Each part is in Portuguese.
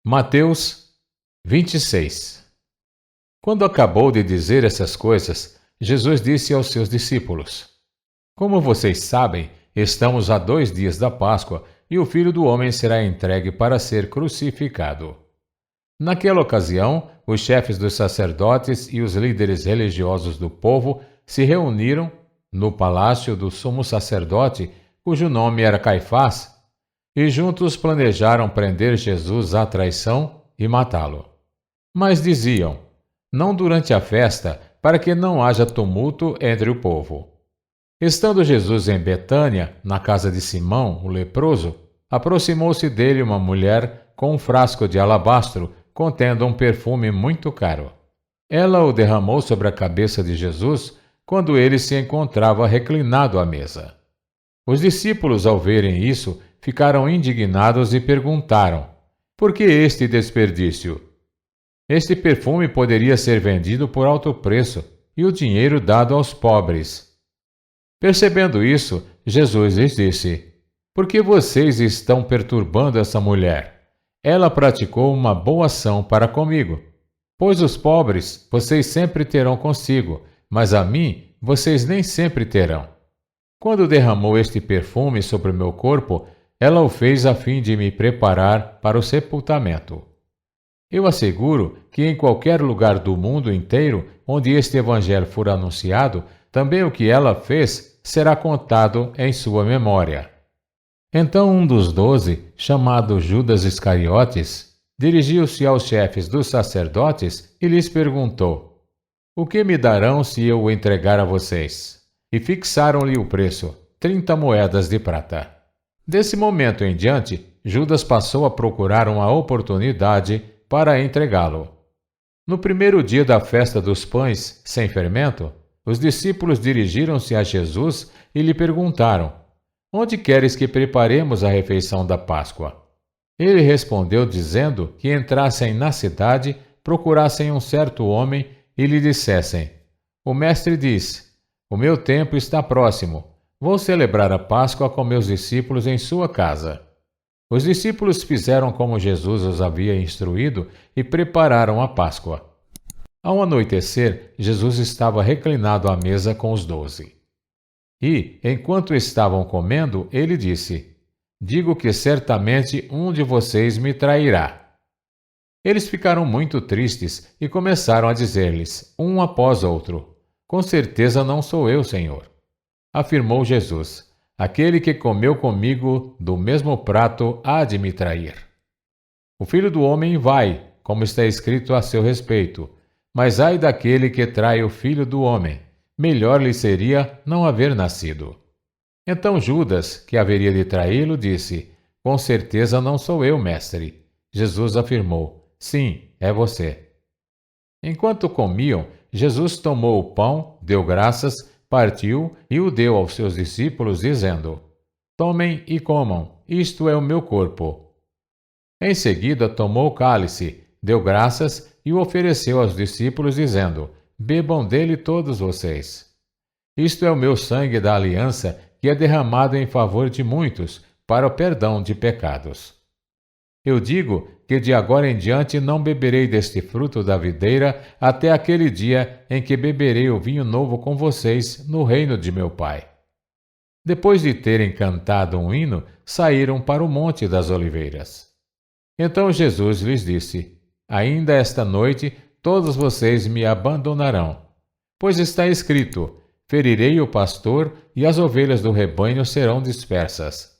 Mateus 26. Quando acabou de dizer essas coisas, Jesus disse aos seus discípulos: Como vocês sabem, estamos a 2 dias da Páscoa e o Filho do Homem será entregue para ser crucificado. Naquela ocasião, os chefes dos sacerdotes e os líderes religiosos do povo se reuniram no palácio do sumo sacerdote, cujo nome era Caifás, e juntos planejaram prender Jesus à traição e matá-lo. Mas diziam: não durante a festa, para que não haja tumulto entre o povo. Estando Jesus em Betânia, na casa de Simão, o leproso, aproximou-se dele uma mulher com um frasco de alabastro contendo um perfume muito caro. Ela o derramou sobre a cabeça de Jesus quando ele se encontrava reclinado à mesa. Os discípulos, ao verem isso, ficaram indignados e perguntaram: por que este desperdício? Este perfume poderia ser vendido por alto preço e o dinheiro dado aos pobres. Percebendo isso, Jesus lhes disse: por que vocês estão perturbando essa mulher? Ela praticou uma boa ação para comigo. Pois os pobres vocês sempre terão consigo, mas a mim vocês nem sempre terão. Quando derramou este perfume sobre o meu corpo, ela o fez a fim de me preparar para o sepultamento. Eu asseguro que em qualquer lugar do mundo inteiro onde este evangelho for anunciado, também o que ela fez será contado em sua memória. Então um dos 12, chamado Judas Iscariotes, dirigiu-se aos chefes dos sacerdotes e lhes perguntou: o que me darão se eu o entregar a vocês? E fixaram-lhe o preço, 30 moedas de prata. Desse momento em diante, Judas passou a procurar uma oportunidade para entregá-lo. No primeiro dia da festa dos pães sem fermento, os discípulos dirigiram-se a Jesus e lhe perguntaram: onde queres que preparemos a refeição da Páscoa? Ele respondeu dizendo que entrassem na cidade, procurassem um certo homem e lhe dissessem: o mestre diz, o meu tempo está próximo, vou celebrar a Páscoa com meus discípulos em sua casa. Os discípulos fizeram como Jesus os havia instruído e prepararam a Páscoa. Ao anoitecer, Jesus estava reclinado à mesa com os 12. E, enquanto estavam comendo, ele disse: digo que certamente um de vocês me trairá. Eles ficaram muito tristes e começaram a dizer-lhes, um após outro: com certeza não sou eu, Senhor. Afirmou Jesus: aquele que comeu comigo do mesmo prato há de me trair. O Filho do Homem vai, como está escrito a seu respeito, mas ai daquele que trai o Filho do Homem. Melhor lhe seria não haver nascido. Então Judas, que haveria de traí-lo, disse: com certeza não sou eu, mestre. Jesus afirmou: sim, é você. Enquanto comiam, Jesus tomou o pão, deu graças, partiu e o deu aos seus discípulos, dizendo: tomem e comam, isto é o meu corpo. Em seguida tomou o cálice, deu graças e o ofereceu aos discípulos, dizendo: bebam dele todos vocês. Isto é o meu sangue da aliança, que é derramado em favor de muitos, para o perdão de pecados. Eu digo que de agora em diante não beberei deste fruto da videira até aquele dia em que beberei o vinho novo com vocês no reino de meu Pai. Depois de terem cantado um hino, saíram para o Monte das Oliveiras. Então Jesus lhes disse: ainda esta noite todos vocês me abandonarão. Pois está escrito: ferirei o pastor e as ovelhas do rebanho serão dispersas.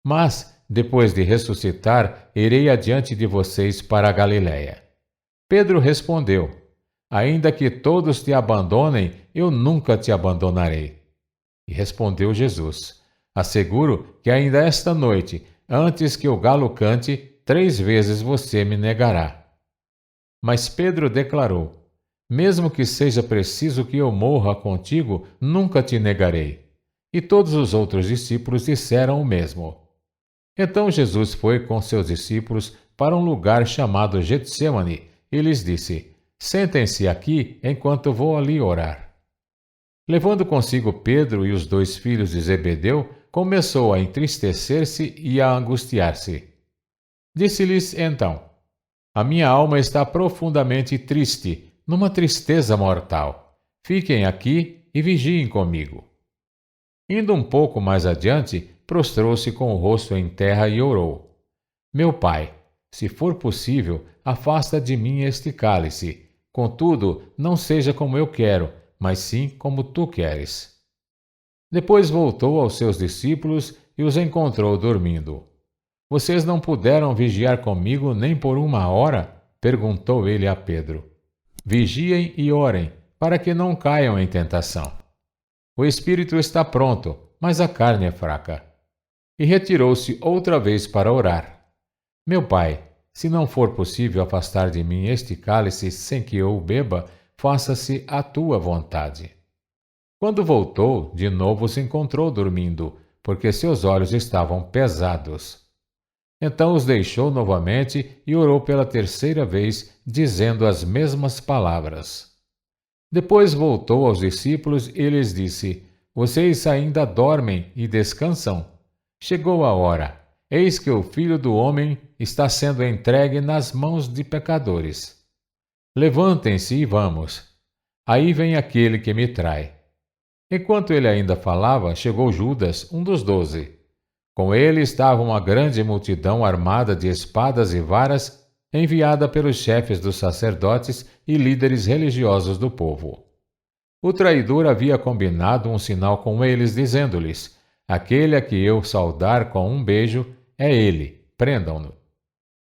Mas, depois de ressuscitar, irei adiante de vocês para a Galiléia. Pedro respondeu: ainda que todos te abandonem, eu nunca te abandonarei. E respondeu Jesus: asseguro que ainda esta noite, antes que o galo cante, 3 vezes você me negará. Mas Pedro declarou: mesmo que seja preciso que eu morra contigo, nunca te negarei. E todos os outros discípulos disseram o mesmo. Então Jesus foi com seus discípulos para um lugar chamado Getsêmani e lhes disse: sentem-se aqui enquanto vou ali orar. Levando consigo Pedro e os 2 filhos de Zebedeu, começou a entristecer-se e a angustiar-se. Disse-lhes então: A minha alma está profundamente triste, numa tristeza mortal. Fiquem aqui e vigiem comigo. Indo um pouco mais adiante, prostrou-se com o rosto em terra e orou: Meu pai, se for possível, afasta de mim este cálice. Contudo, não seja como eu quero, mas sim como tu queres. Depois voltou aos seus discípulos e os encontrou dormindo. Vocês não puderam vigiar comigo nem por 1 hora? Perguntou ele a Pedro. Vigiem e orem, para que não caiam em tentação. O espírito está pronto, mas a carne é fraca. E retirou-se outra vez para orar. Meu pai, se não for possível afastar de mim este cálice sem que eu o beba, faça-se a tua vontade. Quando voltou, de novo se encontrou dormindo, porque seus olhos estavam pesados. Então os deixou novamente e orou pela terceira vez, dizendo as mesmas palavras. Depois voltou aos discípulos e lhes disse: Vocês ainda dormem e descansam? Chegou a hora. Eis que o Filho do Homem está sendo entregue nas mãos de pecadores. Levantem-se e vamos. Aí vem aquele que me trai. Enquanto ele ainda falava, chegou Judas, um dos 12. Com ele estava uma grande multidão armada de espadas e varas, enviada pelos chefes dos sacerdotes e líderes religiosos do povo. O traidor havia combinado um sinal com eles, dizendo-lhes: Aquele a que eu saudar com um beijo é ele, prendam-no.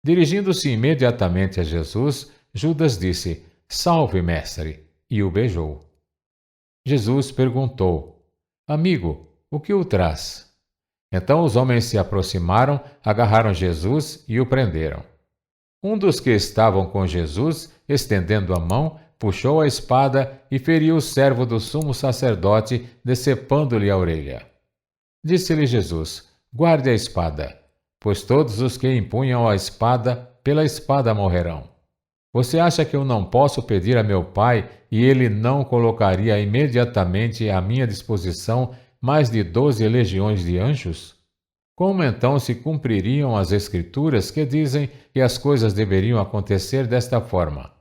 Dirigindo-se imediatamente a Jesus, Judas disse: Salve, mestre, e o beijou. Jesus perguntou: Amigo, o que o traz? Então os homens se aproximaram, agarraram Jesus e o prenderam. Um dos que estavam com Jesus, estendendo a mão, puxou a espada e feriu o servo do sumo sacerdote, decepando-lhe a orelha. Disse-lhe Jesus: Guarde a espada, pois todos os que empunham a espada, pela espada morrerão. Você acha que eu não posso pedir a meu Pai e ele não colocaria imediatamente à minha disposição mais de 12 legiões de anjos? Como então se cumpririam as Escrituras que dizem que as coisas deveriam acontecer desta forma?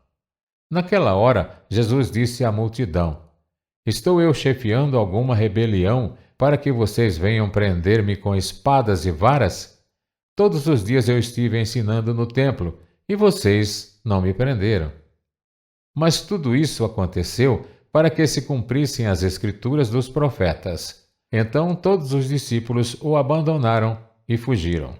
Naquela hora, Jesus disse à multidão: Estou eu chefiando alguma rebelião para que vocês venham prender-me com espadas e varas? Todos os dias eu estive ensinando no templo, e vocês não me prenderam. Mas tudo isso aconteceu para que se cumprissem as Escrituras dos profetas. Então todos os discípulos o abandonaram e fugiram.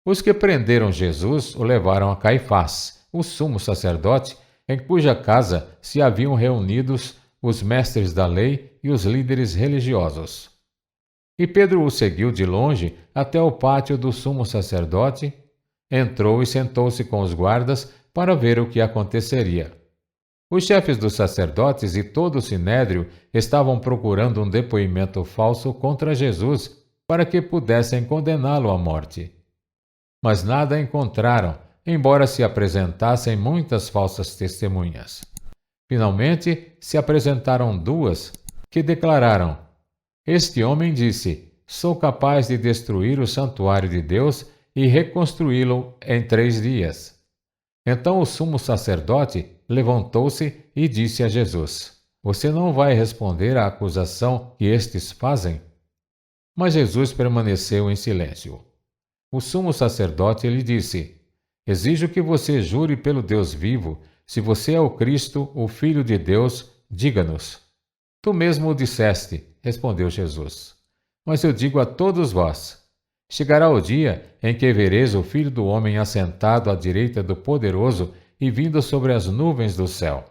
Os que prenderam Jesus o levaram a Caifás, o sumo sacerdote, em cuja casa se haviam reunidos os mestres da lei e os líderes religiosos. E Pedro o seguiu de longe até o pátio do sumo sacerdote, entrou e sentou-se com os guardas para ver o que aconteceria. Os chefes dos sacerdotes e todo o sinédrio estavam procurando um depoimento falso contra Jesus para que pudessem condená-lo à morte. Mas nada encontraram, embora se apresentassem muitas falsas testemunhas. Finalmente, se apresentaram 2 que declararam: Este homem disse: Sou capaz de destruir o santuário de Deus e reconstruí-lo em 3 dias. Então o sumo sacerdote levantou-se e disse a Jesus: Você não vai responder à acusação que estes fazem? Mas Jesus permaneceu em silêncio. O sumo sacerdote lhe disse: Exijo que você jure pelo Deus vivo. Se você é o Cristo, o Filho de Deus, diga-nos. Tu mesmo o disseste, respondeu Jesus. Mas eu digo a todos vós: chegará o dia em que vereis o Filho do Homem assentado à direita do Poderoso e vindo sobre as nuvens do céu.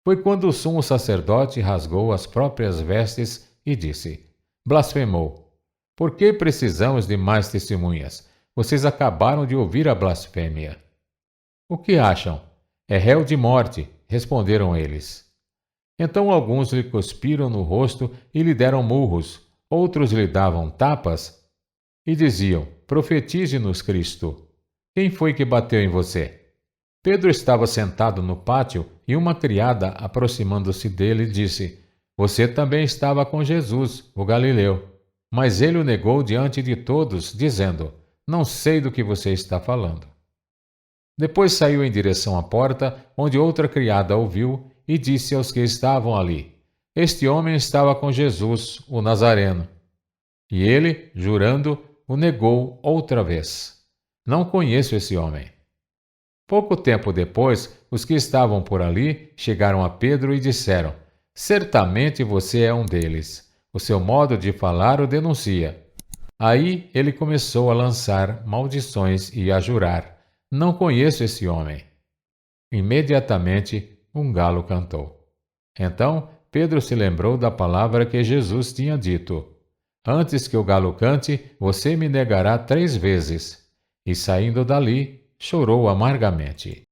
Foi quando o sumo sacerdote rasgou as próprias vestes e disse: Blasfemou. Por que precisamos de mais testemunhas? Vocês acabaram de ouvir a blasfêmia. O que acham? É réu de morte, responderam eles. Então alguns lhe cuspiram no rosto e lhe deram murros, outros lhe davam tapas e diziam: Profetize-nos, Cristo. Quem foi que bateu em você? Pedro estava sentado no pátio e uma criada, aproximando-se dele, disse: Você também estava com Jesus, o Galileu. Mas ele o negou diante de todos, dizendo: Não sei do que você está falando. Depois saiu em direção à porta, onde outra criada o viu e disse aos que estavam ali: Este homem estava com Jesus, o Nazareno. E ele, jurando, o negou outra vez: Não conheço esse homem. Pouco tempo depois, os que estavam por ali chegaram a Pedro e disseram: Certamente você é um deles. O seu modo de falar o denuncia. Aí ele começou a lançar maldições e a jurar: Não conheço esse homem. Imediatamente um galo cantou. Então Pedro se lembrou da palavra que Jesus tinha dito: Antes que o galo cante, você me negará 3 vezes. E saindo dali, chorou amargamente.